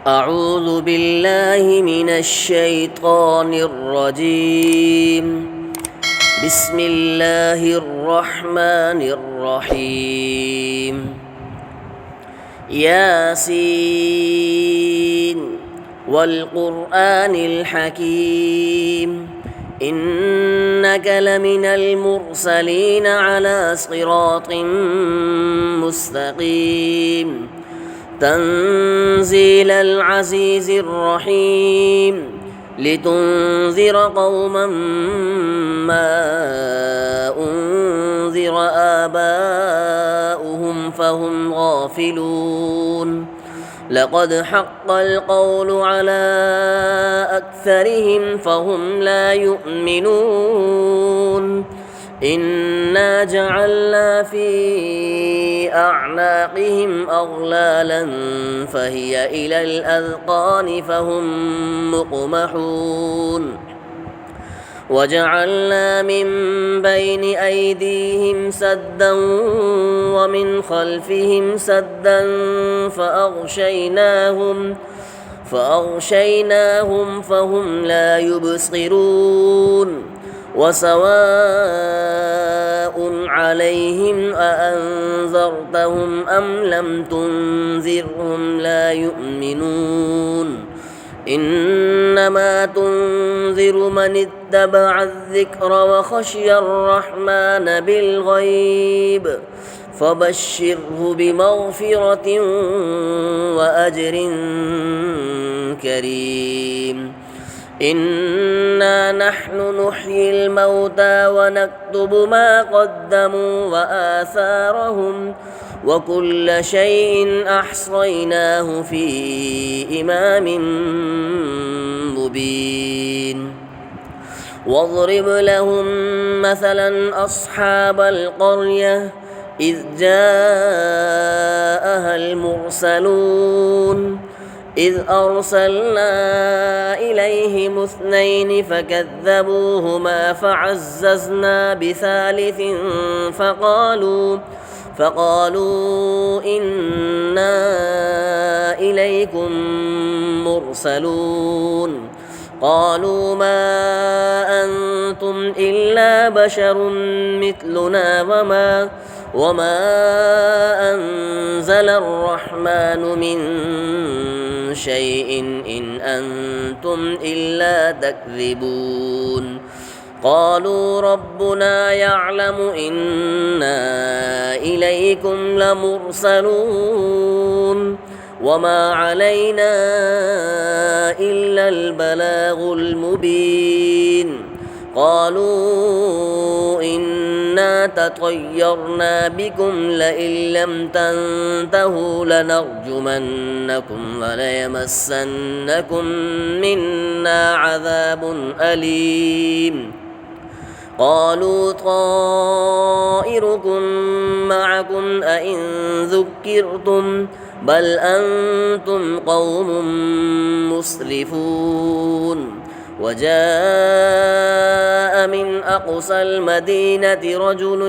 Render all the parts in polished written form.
أعوذ بالله من الشيطان الرجيم. بسم الله الرحمن الرحيم. ياسين والقرآن الحكيم إنك لمن المرسلين على صراط مستقيم تنزيل العزيز الرحيم لتنذر قوما ما أنذر آباؤهم فهم غافلون لقد حق القول على أكثرهم فهم لا يؤمنون إنا جعلنا في أعناقهم أغلالا فهي إلى الأذقان فهم مقمحون وجعلنا من بين أيديهم سدا ومن خلفهم سدا فأغشيناهم فهم لا يبصرون وسواء عليهم أأنذرتهم أم لم تنذرهم لا يؤمنون إنما تنذر من اتبع الذكر وخشي الرحمن بالغيب فبشره بمغفرة وأجر كريم إنا نحن نحيي الموتى ونكتب ما قدموا وآثارهم وكل شيء أحصيناه في إمام مبين واضرب لهم مثلا أصحاب القرية إذ جاءها المرسلون إذ أرسلنا إليهم 2 فكذبوهما فعززنا بثالث فقالوا إنا إليكم مرسلون قالوا ما أنتم إلا بشر مثلنا وما أنزل الرحمن من شيء إن أنتم إلا تكذبون قالوا ربنا يعلم إنا إليكم لمرسلون وما علينا إلا البلاغ المبين قالوا إنا تطيرنا بكم لئن لم تنتهوا لنرجمنكم وليمسنكم منا عذاب أليم قالوا طائركم معكم أئن ذكرتم بل أنتم قوم مسرفون وجاء من أقصى المدينة رجل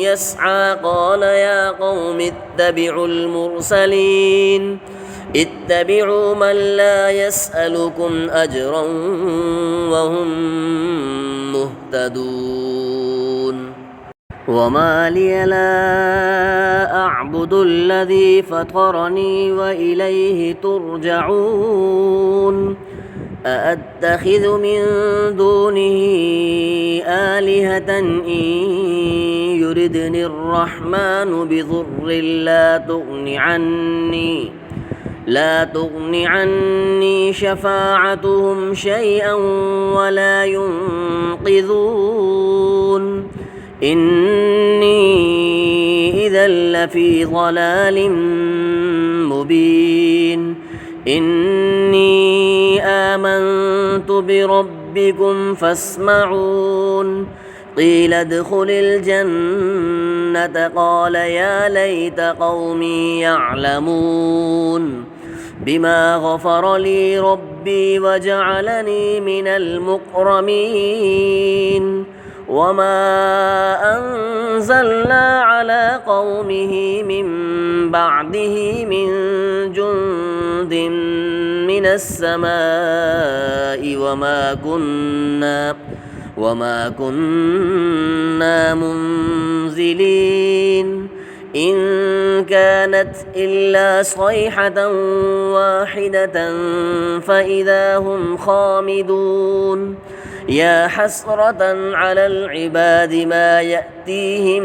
يسعى قال يا قوم اتبعوا المرسلين اتبعوا من لا يسألكم أجرا وهم مهتدون وما لي لا أعبد الذي فطرني وإليه ترجعون أأتخذ من دونه آلهة إن يردني الرحمن بضر لا تغن عني شفاعتهم شيئا ولا ينقذون إني إذا لفي ضلال مبين إني آمنت بربكم فاسمعون قيل ادخل الجنة قال يا ليت قومي يعلمون بما غفر لي ربي وجعلني من المكرمين وما أنزلنا على قومه من بعده من جند من السماء وما كنا منزلين إن كانت إلا صيحة واحدة فإذا هم خامدون يا حسرة على العباد ما يأتيهم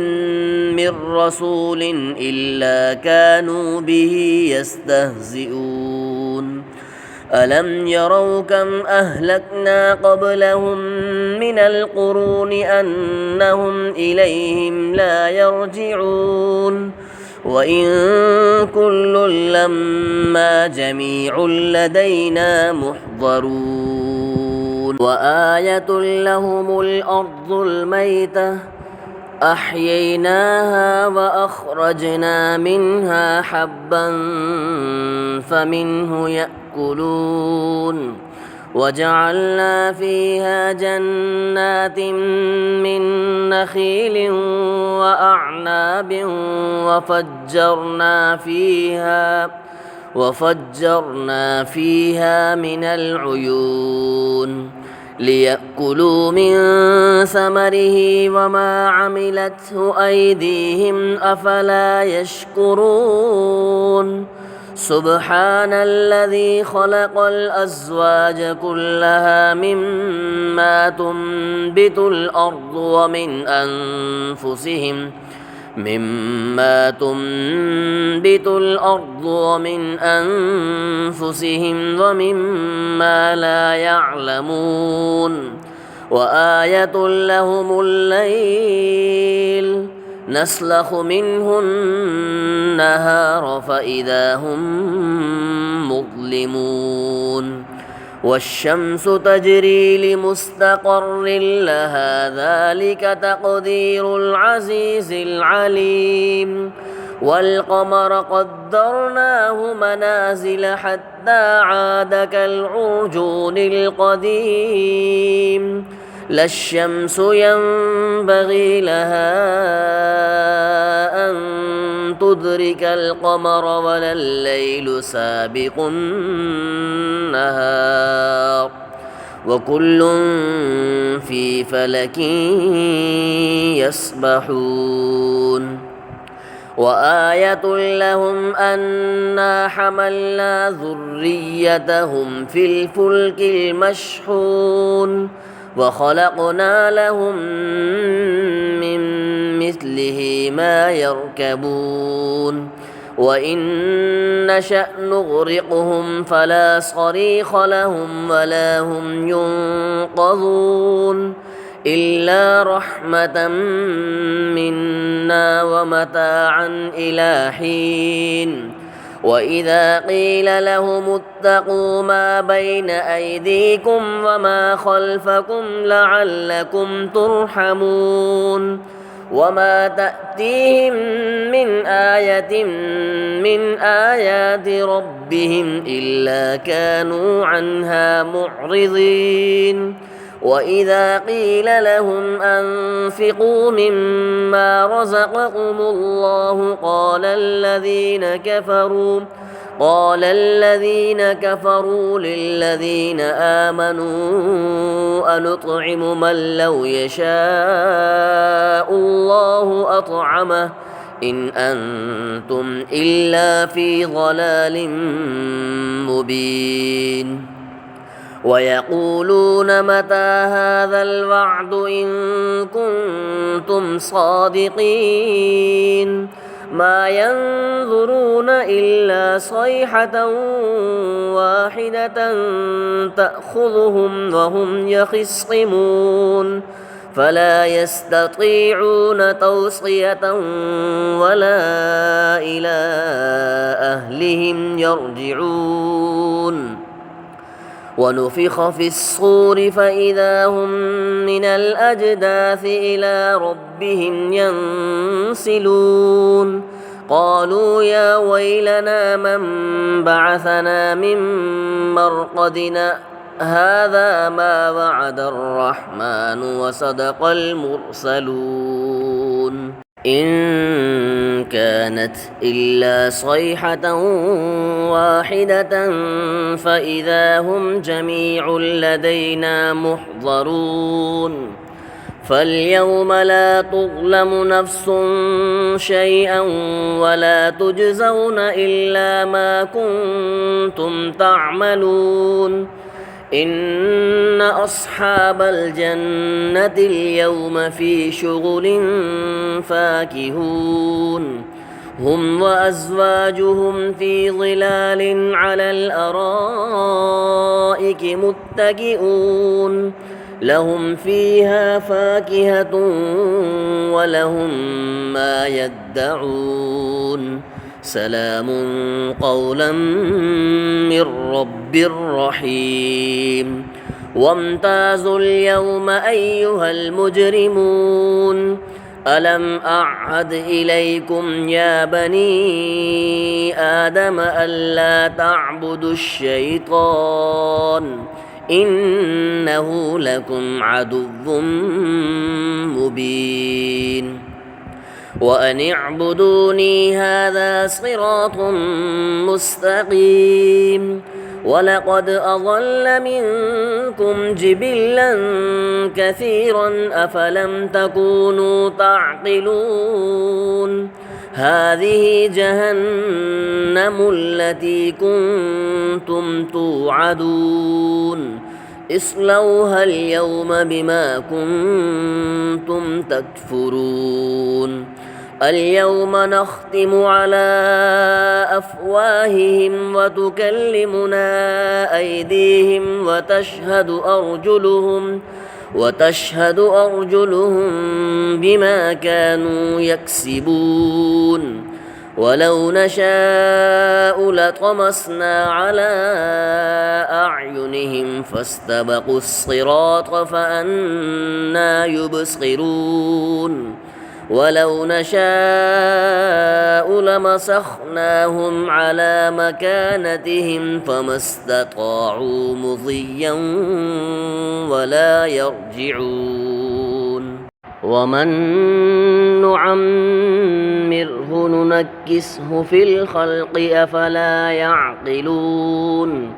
من رسول إلا كانوا به يستهزئون ألم يروا كم أهلكنا قبلهم من القرون أنهم إليهم لا يرجعون وإن كل لما جميع لدينا محضرون وآية لهم الأرض الميتة أحييناها وأخرجنا منها حبا فمنه يأكلون وجعلنا فيها جنات من نخيل وأعناب وفجرنا فيها من العيون ليأكلوا من ثمره وما عملته أيديهم أفلا يشكرون سبحان الذي خلق الأزواج كلها مما تنبت الأرض ومن أنفسهم ومما لا يعلمون وآية لهم الليل نسلخ منه النهار فإذا هم مظلمون والشمس تجري لمستقر لها ذلك تقدير العزيز العليم والقمر قدرناه منازل حتى عاد كالعرجون القديم لا الشمس ينبغي لها أن تدرك القمر ولا الليل سابق النهار وكل في فلك يسبحون وآية لهم أنا حملنا ذريتهم في الفلك المشحون وخلقنا لهم من مثله ما يركبون وإن نشأ نغرقهم فلا صريخ لهم ولا هم ينقذون إلا رحمة منا ومتاعا إلى حين وإذا قيل لهم اتقوا ما بين أيديكم وما خلفكم لعلكم ترحمون وما تأتيهم من آية من آيات ربهم إلا كانوا عنها معرضين وإذا قيل لهم أنفقوا مما رزقكم الله قال الذين كفروا للذين آمنوا أنطعم من لو يشاء الله أطعمه إن أنتم إلا في ضلال مبين ويقولون متى هذا الوعد إن كنتم صادقين ما ينظرون إلا صيحة واحدة تأخذهم وهم يخصمون فلا يستطيعون توصية ولا إلى أهلهم يرجعون ونفخ في الصور فإذا هم من الأجداث إلى ربهم ينسلون قالوا يا ويلنا من بعثنا من مرقدنا هذا ما وعد الرحمن وصدق المرسلون إن كانت إلا صيحة واحدة فإذا هم جميع لدينا محضرون فاليوم لا تظلم نفس شيئا ولا تجزون إلا ما كنتم تعملون إن أصحاب الجنة اليوم في شغل فاكهون هم وأزواجهم في ظلال على الأرائك متكئون لهم فيها فاكهة ولهم ما يدعون سلام قولا من رب رحيم وامتازوا اليوم أيها المجرمون ألم أعهد إليكم يا بني آدم ألا تعبدوا الشيطان إنه لكم عدو مبين وأن اعبدوني هذا صراط مستقيم ولقد أضل منكم جبلا كثيرا أفلم تكونوا تعقلون هذه جهنم التي كنتم توعدون اصلوها اليوم بما كنتم تكفرون اليوم نختم على أفواههم وتكلمنا أيديهم وتشهد أرجلهم بما كانوا يكسبون ولو نشاء لطمسنا على أعينهم فاستبقوا الصراط فأنى يبصرون ولو نشاء لمسخناهم على مكانتهم فما استطاعوا مضيا ولا يرجعون ومن نعمره ننكسه في الخلق أفلا يعقلون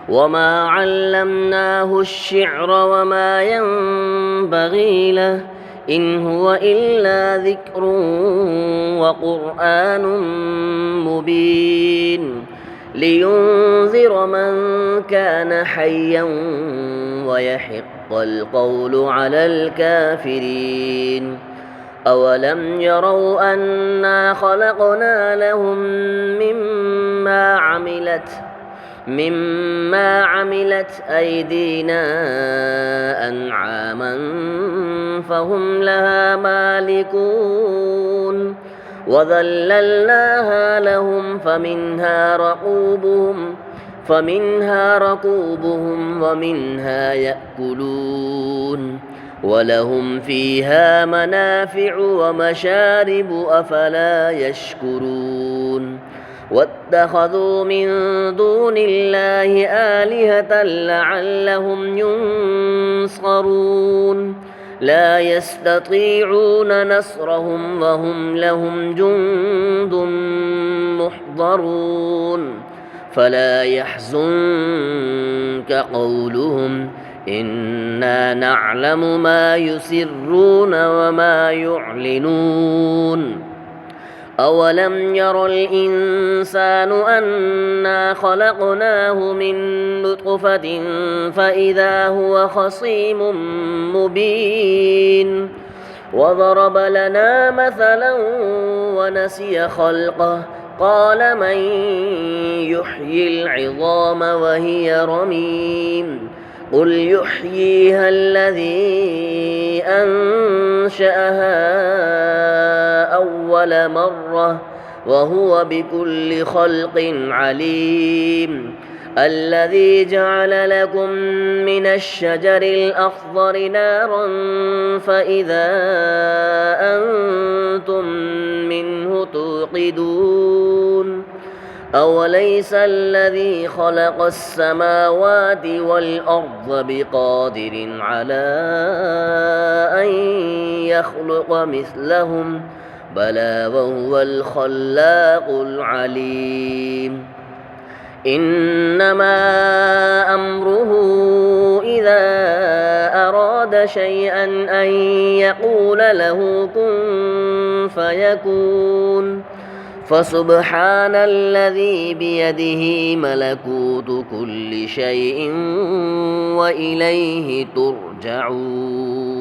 وما علمناه الشعر وما ينبغي له إن هو إلا ذكر وقرآن مبين لينذر من كان حيا ويحق القول على الكافرين أولم يروا أنا خلقنا لهم مما عملت أيدينا أنعاما فهم لها مالكون وذللناها لهم فمنها ركوبهم ومنها يأكلون ولهم فيها منافع ومشارب أفلا يشكرون واتخذوا من دون الله آلهة لعلهم ينصرون لا يستطيعون نصرهم وهم لهم جند محضرون فلا يحزنك قولهم إنا نعلم ما يسرون وما يعلنون أولم ير الإنسان أنا خلقناه من نطفة فإذا هو خصيم مبين وضرب لنا مثلا ونسي خلقه قال من يحيي العظام وهي رميم قل يحييها الذي أنشأها أول مرة وهو بكل خلق عليم الذي جعل لكم من الشجر الأخضر نارا فإذا أنتم منه توقدون أوليس الذي خلق السماوات والأرض بقادر على أن يخلق مثلهم بلى وهو الخلاق العليم إنما أمره إذا أراد شيئا أن يقول له كن فيكون فسبحان الذي بيده ملكوت كل شيء وإليه ترجعون